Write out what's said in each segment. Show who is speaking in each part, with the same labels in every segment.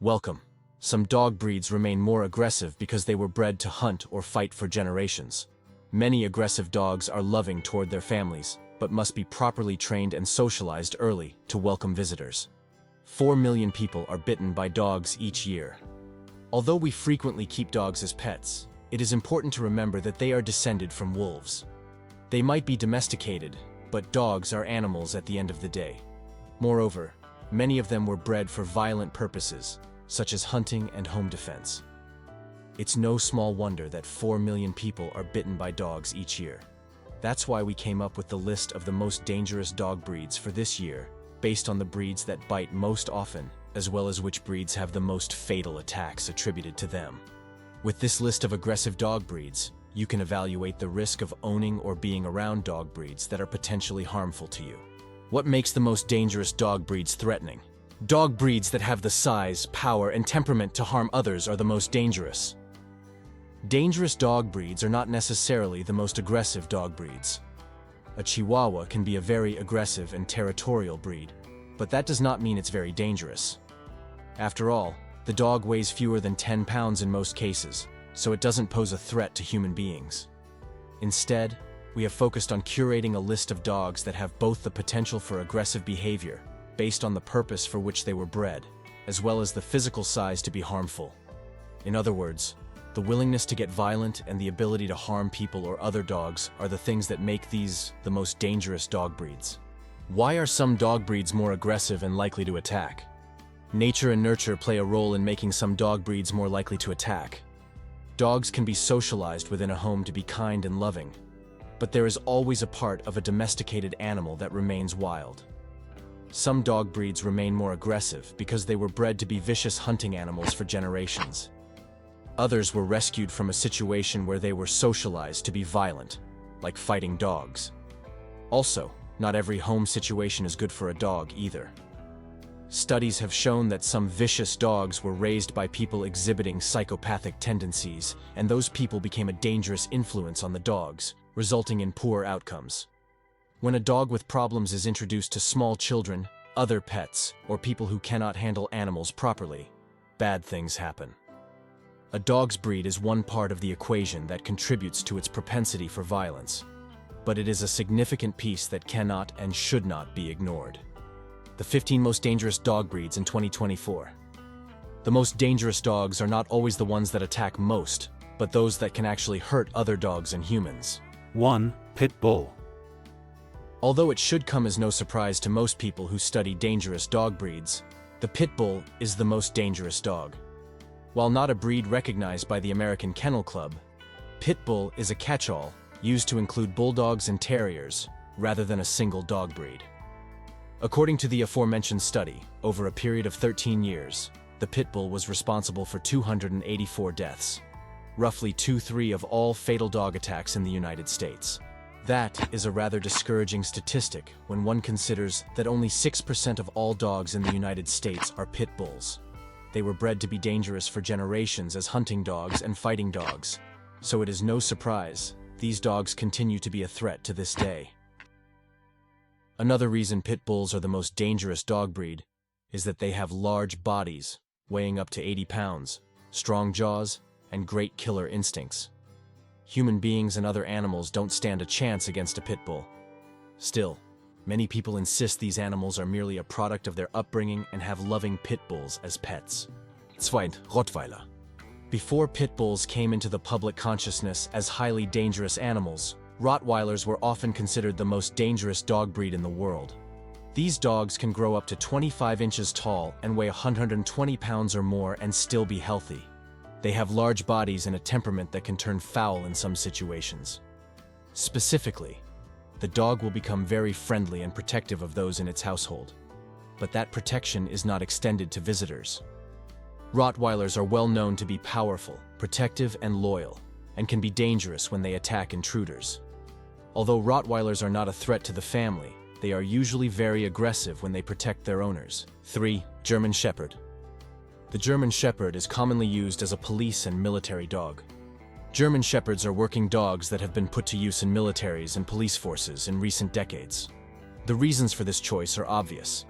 Speaker 1: Welcome. Some dog breeds remain more aggressive because they were bred to hunt or fight for generations. Many aggressive dogs are loving toward their families, but must be properly trained and socialized early to welcome visitors. 4 million people are bitten by dogs each year. Although we frequently keep dogs as pets, it is important to remember that they are descended from wolves. They might be domesticated, but dogs are animals at the end of the day. Moreover, many of them were bred for violent purposes, such as hunting and home defense. It's no small wonder that 4 million people are bitten by dogs each year. That's why we came up with the list of the most dangerous dog breeds for this year, based on the breeds that bite most often, as well as which breeds have the most fatal attacks attributed to them. With this list of aggressive dog breeds, you can evaluate the risk of owning or being around dog breeds that are potentially harmful to you. What makes the most dangerous dog breeds threatening? Dog breeds that have the size, power, and temperament to harm others are the most dangerous. Dangerous dog breeds are not necessarily the most aggressive dog breeds. A Chihuahua can be a very aggressive and territorial breed, but that does not mean it's very dangerous. After all, the dog weighs fewer than 10 pounds in most cases, so it doesn't pose a threat to human beings. Instead, we have focused on curating a list of dogs that have both the potential for aggressive behavior, based on the purpose for which they were bred, as well as the physical size to be harmful. In other words, the willingness to get violent and the ability to harm people or other dogs are the things that make these the most dangerous dog breeds. Why are some dog breeds more aggressive and likely to attack? Nature and nurture play a role in making some dog breeds more likely to attack. Dogs can be socialized within a home to be kind and loving, but there is always a part of a domesticated animal that remains wild. Some dog breeds remain more aggressive because they were bred to be vicious hunting animals for generations. Others were rescued from a situation where they were socialized to be violent, like fighting dogs. Also, not every home situation is good for a dog either. Studies have shown that some vicious dogs were raised by people exhibiting psychopathic tendencies, and those people became a dangerous influence on the dogs, resulting in poor outcomes. When a dog with problems is introduced to small children, other pets, or people who cannot handle animals properly, bad things happen. A dog's breed is one part of the equation that contributes to its propensity for violence, but it is a significant piece that cannot and should not be ignored. The 15 most dangerous dog breeds in 2024. The most dangerous dogs are not always the ones that attack most, but those that can actually hurt other dogs and humans.
Speaker 2: 1. Pitbull.
Speaker 1: Although it should come as no surprise to most people who study dangerous dog breeds, the Pitbull is the most dangerous dog. While not a breed recognized by the American Kennel Club, Pitbull is a catch-all used to include bulldogs and terriers, rather than a single dog breed. According to the aforementioned study, over a period of 13 years, the Pitbull was responsible for 284 deaths, roughly 2/3 of all fatal dog attacks in the United States. That is a rather discouraging statistic when one considers that only 6% of all dogs in the United States are pit bulls. They were bred to be dangerous for generations as hunting dogs and fighting dogs, so it is no surprise these dogs continue to be a threat to this day. Another reason pit bulls are the most dangerous dog breed is that they have large bodies, weighing up to 80 pounds, strong jaws, and great killer instincts. Human beings and other animals don't stand a chance against a pit bull. Still, many people insist these animals are merely a product of their upbringing and have loving pit bulls as pets. 2. Rottweiler. Before pit bulls came into the public consciousness as highly dangerous animals, Rottweilers were often considered the most dangerous dog breed in the world. These dogs can grow up to 25 inches tall and weigh 120 pounds or more and still be healthy. They have large bodies and a temperament that can turn foul in some situations. Specifically, the dog will become very friendly and protective of those in its household, but that protection is not extended to visitors. Rottweilers are well known to be powerful, protective, and loyal, and can be dangerous when they attack intruders. Although Rottweilers are not a threat to the family, they are usually very aggressive when they protect their owners. 3. German Shepherd. The German Shepherd is commonly used as a police and military dog. German Shepherds are working dogs that have been put to use in militaries and police forces in recent decades. The reasons for this choice are obvious.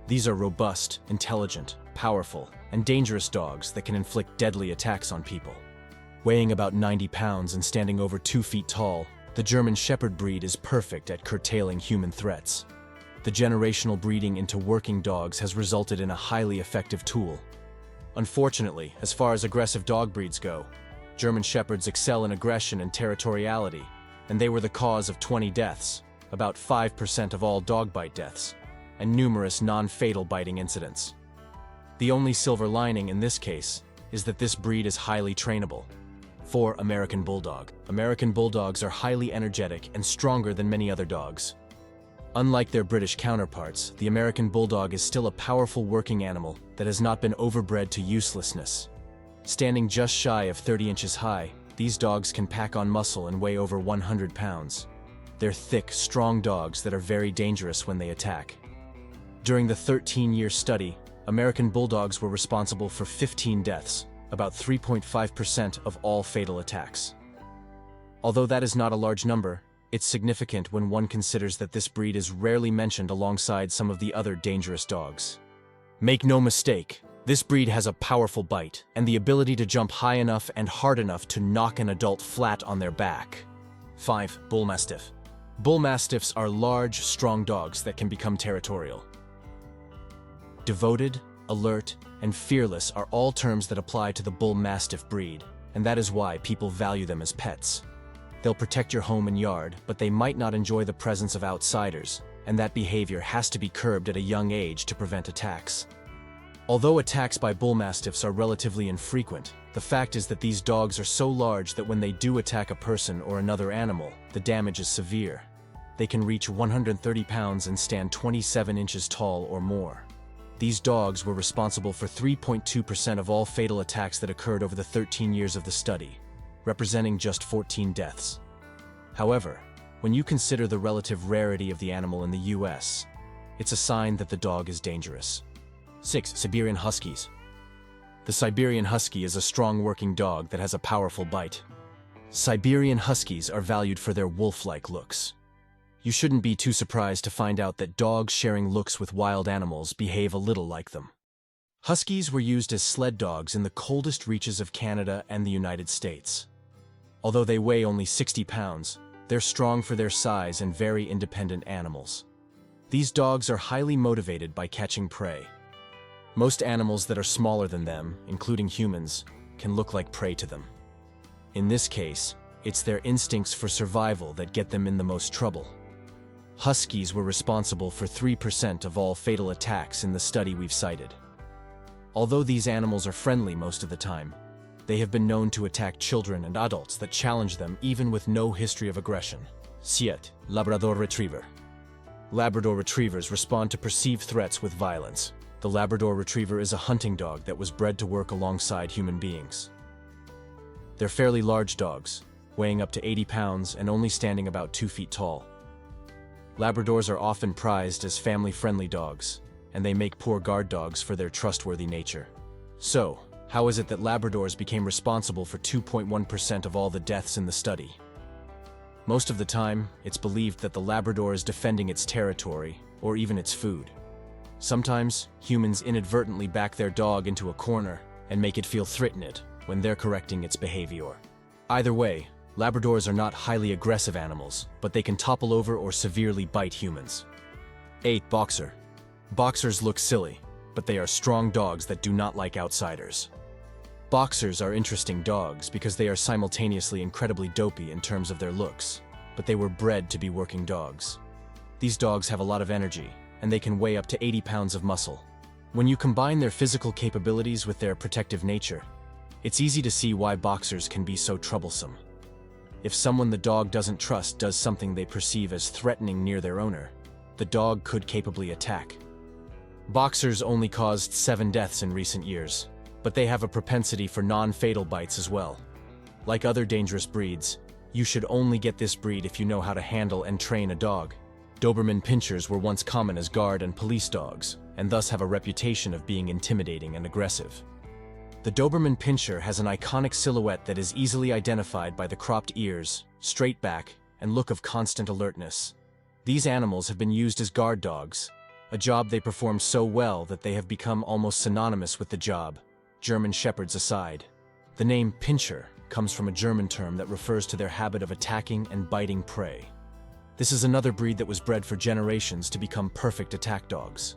Speaker 1: These are robust, intelligent, powerful, and dangerous dogs that can inflict deadly attacks on people. Weighing about 90 pounds and standing over 2 feet tall, the German Shepherd breed is perfect at curtailing human threats. The generational breeding into working dogs has resulted in a highly effective tool. Unfortunately, as far as aggressive dog breeds go, German Shepherds excel in aggression and territoriality, and they were the cause of 20 deaths, about 5% of all dog bite deaths, and numerous non-fatal biting incidents. The only silver lining in this case is that this breed is highly trainable. 4. American Bulldog. American Bulldogs are highly energetic and stronger than many other dogs. Unlike their British counterparts, the American Bulldog is still a powerful working animal that has not been overbred to uselessness. Standing just shy of 30 inches high, these dogs can pack on muscle and weigh over 100 pounds. They're thick, strong dogs that are very dangerous when they attack. During the 13-year study, American Bulldogs were responsible for 15 deaths, about 3.5% of all fatal attacks. Although that is not a large number, it's significant when one considers that this breed is rarely mentioned alongside some of the other dangerous dogs. Make no mistake, this breed has a powerful bite and the ability to jump high enough and hard enough to knock an adult flat on their back. 5. Bullmastiff. Bullmastiffs are large, strong dogs that can become territorial. Devoted, alert, and fearless are all terms that apply to the Bullmastiff breed, and that is why people value them as pets. They'll protect your home and yard, but they might not enjoy the presence of outsiders, and that behavior has to be curbed at a young age to prevent attacks. Although attacks by Bullmastiffs are relatively infrequent, the fact is that these dogs are so large that when they do attack a person or another animal, the damage is severe. They can reach 130 pounds and stand 27 inches tall or more. These dogs were responsible for 3.2% of all fatal attacks that occurred over the 13 years of the study, representing just 14 deaths. However, when you consider the relative rarity of the animal in the US, it's a sign that the dog is dangerous. 6. Siberian Huskies. The Siberian Husky is a strong working dog that has a powerful bite. Siberian Huskies are valued for their wolf-like looks. You shouldn't be too surprised to find out that dogs sharing looks with wild animals behave a little like them. Huskies were used as sled dogs in the coldest reaches of Canada and the United States. Although they weigh only 60 pounds, they're strong for their size and very independent animals. These dogs are highly motivated by catching prey. Most animals that are smaller than them, including humans, can look like prey to them. In this case, it's their instincts for survival that get them in the most trouble. Huskies were responsible for 3% of all fatal attacks in the study we've cited. Although these animals are friendly most of the time, they have been known to attack children and adults that challenge them even with no history of aggression. 7. Labrador Retriever. Labrador Retrievers respond to perceived threats with violence. The Labrador Retriever is a hunting dog that was bred to work alongside human beings. They're fairly large dogs, weighing up to 80 pounds and only standing about 2 feet tall. Labradors are often prized as family-friendly dogs, and they make poor guard dogs for their trustworthy nature. So, how is it that Labradors became responsible for 2.1% of all the deaths in the study? Most of the time, it's believed that the Labrador is defending its territory, or even its food. Sometimes, humans inadvertently back their dog into a corner and make it feel threatened when they're correcting its behavior. Either way, Labradors are not highly aggressive animals, but they can topple over or severely bite humans. 8. Boxer. Boxers look silly, but they are strong dogs that do not like outsiders. Boxers are interesting dogs because they are simultaneously incredibly dopey in terms of their looks, but they were bred to be working dogs. These dogs have a lot of energy, and they can weigh up to 80 pounds of muscle. When you combine their physical capabilities with their protective nature, it's easy to see why boxers can be so troublesome. If someone the dog doesn't trust does something they perceive as threatening near their owner, the dog could capably attack. Boxers only caused 7 deaths in recent years, but they have a propensity for non-fatal bites as well. Like other dangerous breeds, you should only get this breed if you know how to handle and train a dog. Doberman Pinschers were once common as guard and police dogs, and thus have a reputation of being intimidating and aggressive. The Doberman Pinscher has an iconic silhouette that is easily identified by the cropped ears, straight back, and look of constant alertness. These animals have been used as guard dogs, a job they perform so well that they have become almost synonymous with the job, German Shepherds aside. The name Pinscher comes from a German term that refers to their habit of attacking and biting prey. This is another breed that was bred for generations to become perfect attack dogs.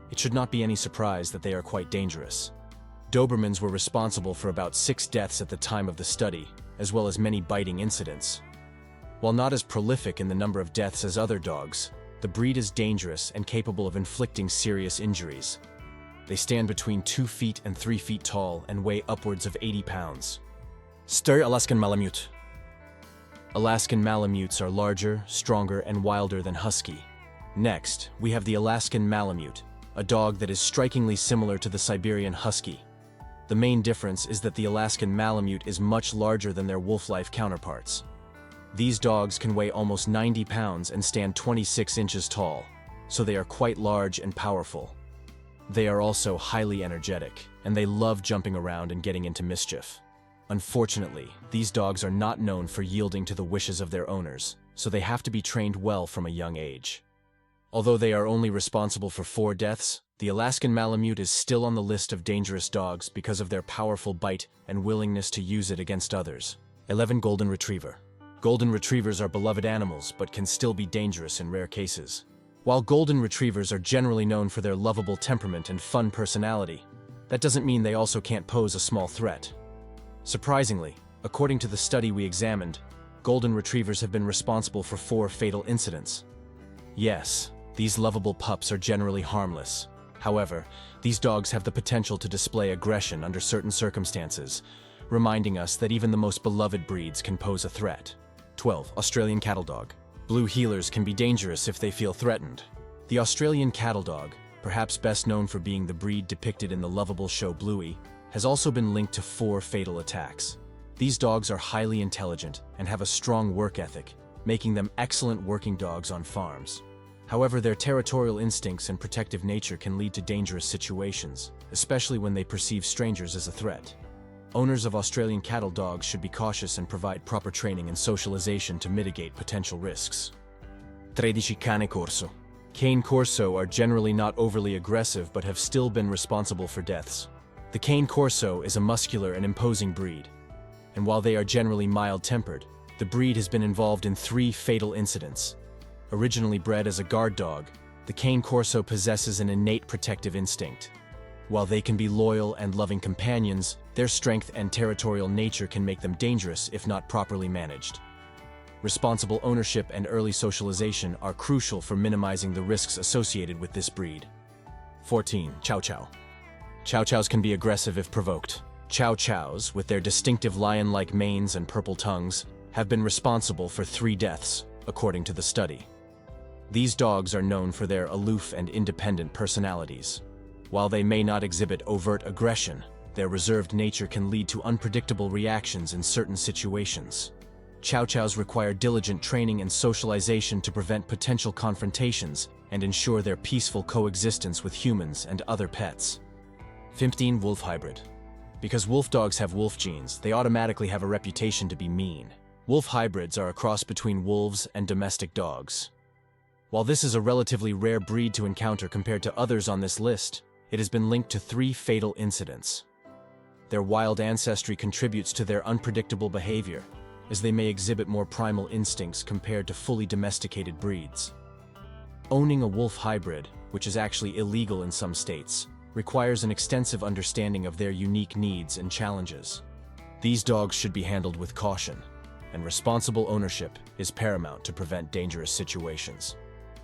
Speaker 1: It should not be any surprise that they are quite dangerous. Dobermans were responsible for about 6 deaths at the time of the study, as well as many biting incidents. While not as prolific in the number of deaths as other dogs, the breed is dangerous and capable of inflicting serious injuries. They stand between 2 feet and 3 feet tall and weigh upwards of 80 pounds. Alaskan Malamute. Alaskan Malamutes are larger, stronger, and wilder than Husky. Next, we have the Alaskan Malamute, a dog that is strikingly similar to the Siberian Husky. The main difference is that the Alaskan Malamute is much larger than their wolf-like counterparts. These dogs can weigh almost 90 pounds and stand 26 inches tall, so they are quite large and powerful. They are also highly energetic, and they love jumping around and getting into mischief. Unfortunately, these dogs are not known for yielding to the wishes of their owners, so they have to be trained well from a young age. Although they are only responsible for 4 deaths, the Alaskan Malamute is still on the list of dangerous dogs because of their powerful bite and willingness to use it against others. 11. Golden Retriever. Golden Retrievers are beloved animals but can still be dangerous in rare cases. While Golden Retrievers are generally known for their lovable temperament and fun personality, that doesn't mean they also can't pose a small threat. Surprisingly, according to the study we examined, Golden Retrievers have been responsible for 4 fatal incidents. Yes, these lovable pups are generally harmless. However, these dogs have the potential to display aggression under certain circumstances, reminding us that even the most beloved breeds can pose a threat. 12. Australian Cattle Dog. Blue heelers can be dangerous if they feel threatened. The Australian Cattle Dog, perhaps best known for being the breed depicted in the lovable show Bluey, has also been linked to 4 fatal attacks. These dogs are highly intelligent and have a strong work ethic, making them excellent working dogs on farms. However, their territorial instincts and protective nature can lead to dangerous situations, especially when they perceive strangers as a threat. Owners of Australian cattle dogs should be cautious and provide proper training and socialization to mitigate potential risks. 13. Cane Corso. Cane Corso are generally not overly aggressive but have still been responsible for deaths. The Cane Corso is a muscular and imposing breed, and while they are generally mild-tempered, the breed has been involved in 3 fatal incidents. Originally bred as a guard dog, the Cane Corso possesses an innate protective instinct. While they can be loyal and loving companions, their strength and territorial nature can make them dangerous if not properly managed. Responsible ownership and early socialization are crucial for minimizing the risks associated with this breed. 14. Chow Chow. Chow Chows can be aggressive if provoked. Chow Chows, with their distinctive lion-like manes and purple tongues, have been responsible for 3 deaths, according to the study. These dogs are known for their aloof and independent personalities. While they may not exhibit overt aggression, their reserved nature can lead to unpredictable reactions in certain situations. Chow Chows require diligent training and socialization to prevent potential confrontations and ensure their peaceful coexistence with humans and other pets. 15. Wolf Hybrid. Because wolf dogs have wolf genes, they automatically have a reputation to be mean. Wolf hybrids are a cross between wolves and domestic dogs. While this is a relatively rare breed to encounter compared to others on this list, it has been linked to 3 fatal incidents. Their wild ancestry contributes to their unpredictable behavior, as they may exhibit more primal instincts compared to fully domesticated breeds. Owning a wolf hybrid, which is actually illegal in some states, requires an extensive understanding of their unique needs and challenges. These dogs should be handled with caution, and responsible ownership is paramount to prevent dangerous situations.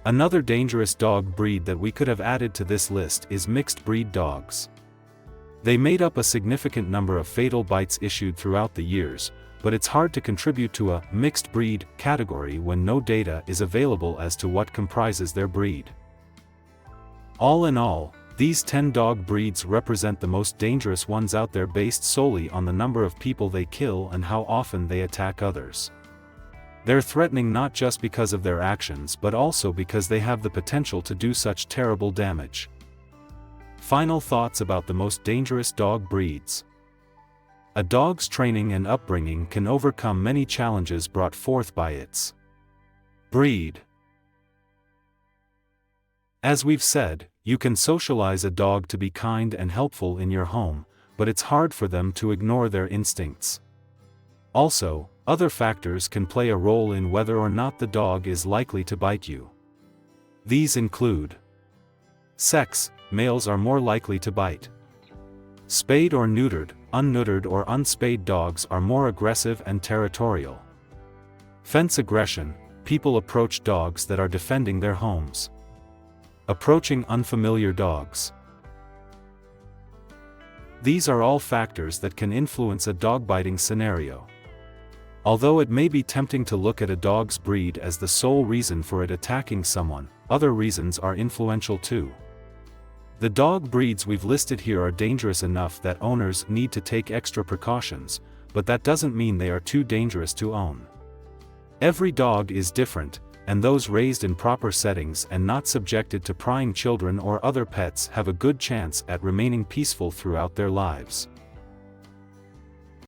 Speaker 2: Another dangerous dog breed that we could have added to this list is mixed breed dogs. They made up a significant number of fatal bites issued throughout the years, but it's hard to contribute to a mixed breed category when no data is available as to what comprises their breed. All in all, these 10 dog breeds represent the most dangerous ones out there based solely on the number of people they kill and how often they attack others. They're threatening not just because of their actions but also because they have the potential to do such terrible damage. Final thoughts about the most dangerous dog breeds. A dog's training and upbringing can overcome many challenges brought forth by its breed. As we've said, you can socialize a dog to be kind and helpful in your home, but it's hard for them to ignore their instincts. Also, other factors can play a role in whether or not the dog is likely to bite you. These include sex. Males are more likely to bite. Spayed or neutered, unneutered or unspayed dogs are more aggressive and territorial. Fence aggression. People approach dogs that are defending their homes. Approaching unfamiliar dogs. These are all factors that can influence a dog biting scenario. Although it may be tempting to look at a dog's breed as the sole reason for it attacking someone, other reasons are influential too. The dog breeds we've listed here are dangerous enough that owners need to take extra precautions, but that doesn't mean they are too dangerous to own. Every dog is different, and those raised in proper settings and not subjected to prying children or other pets have a good chance at remaining peaceful throughout their lives.